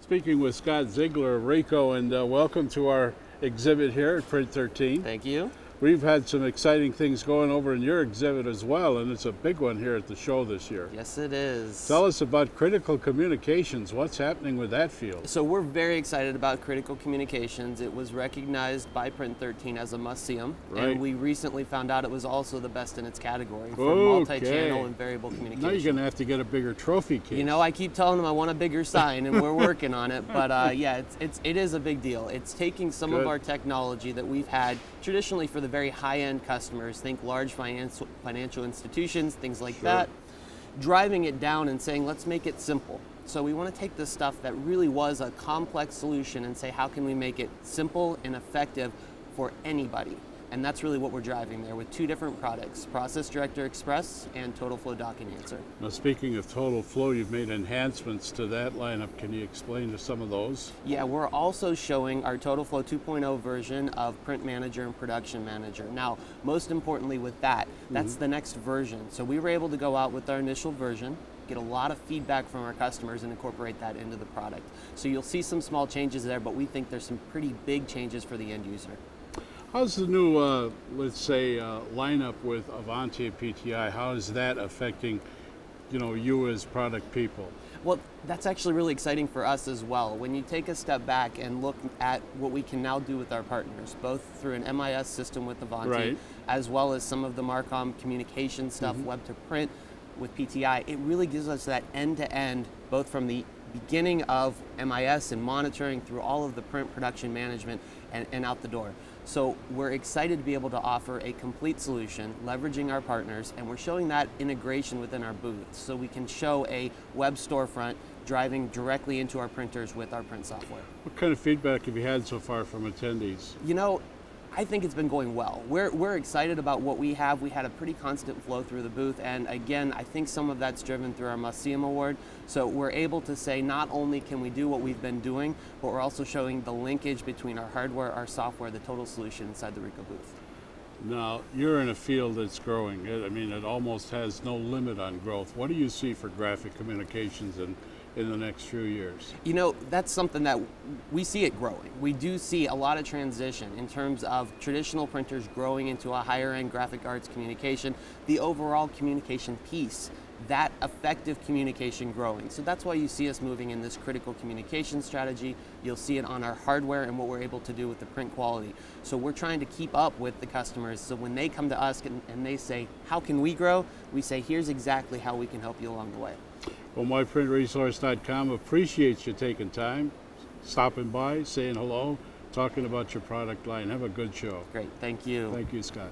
Speaking with Scott Ziegler of Ricoh, and welcome to our exhibit here at Print 13. Thank you. We've had some exciting things going over in your exhibit as well, and it's a big one here at the show this year. Yes, it is. Tell us about critical communications. What's happening with that field? So we're very excited about critical communications. It was recognized by Print 13 as a must-see-em, Right. and we recently found out it was also the best in its category for Okay. multi-channel and variable communication. Now you're going to have to get a bigger trophy case. You know, I keep telling them I want a bigger sign, and we're working on it. But yeah, it is a big deal. It's taking some Good. of our technology that we've had traditionally for the very high-end customers, think large financial institutions, things like Sure. that, driving it down and saying, let's make it simple. So we want to take the stuff that really was a complex solution and say, how can we make it simple and effective for anybody? And that's really what we're driving there with two different products, Process Director Express and Total Flow Dock and Answer. Now, speaking of Total Flow, you've made enhancements to that lineup. Can you explain to some of those? Yeah, we're also showing our Total Flow 2.0 version of Print Manager and Production Manager. Now, most importantly with that, that's the next version. So we were able to go out with our initial version, get a lot of feedback from our customers and incorporate that into the product. So you'll see some small changes there, but we think there's some pretty big changes for the end user. How's the new, let's say, lineup with Avanti and PTI? How is that affecting, you as product people? Well, that's actually really exciting for us as well. When you take a step back and look at what we can now do with our partners, both through an MIS system with Avanti, Right. as well as some of the Marcom communication stuff, web to print with PTI, it really gives us that end-to-end, both from the beginning of MIS and monitoring through all of the print production management and out the door. So we're excited to be able to offer a complete solution, leveraging our partners, and we're showing that integration within our booth. So we can show a web storefront driving directly into our printers with our print software. What kind of feedback have you had so far from attendees? You know, I think it's been going well. We're excited about what we have. We had a pretty constant flow through the booth, and again, I think some of that's driven through our Must-See-em Award. So we're able to say not only can we do what we've been doing, but we're also showing the linkage between our hardware, our software, the total solution inside the Ricoh booth. Now, you're in a field that's growing. It almost has no limit on growth. What do you see for graphic communications in the next few years? You know, that's something that we see it growing. We do see a lot of transition in terms of traditional printers growing into a higher end graphic arts communication, the overall communication piece, that effective communication growing. So that's why you see us moving in this critical communication strategy. You'll see it on our hardware and what we're able to do with the print quality. So we're trying to keep up with the customers. So when they come to us and they say, how can we grow? We say, here's exactly how we can help you along the way. Well, myprintresource.com appreciates you taking time, stopping by, saying hello, talking about your product line. Have a good show. Great, thank you. Thank you, Scott.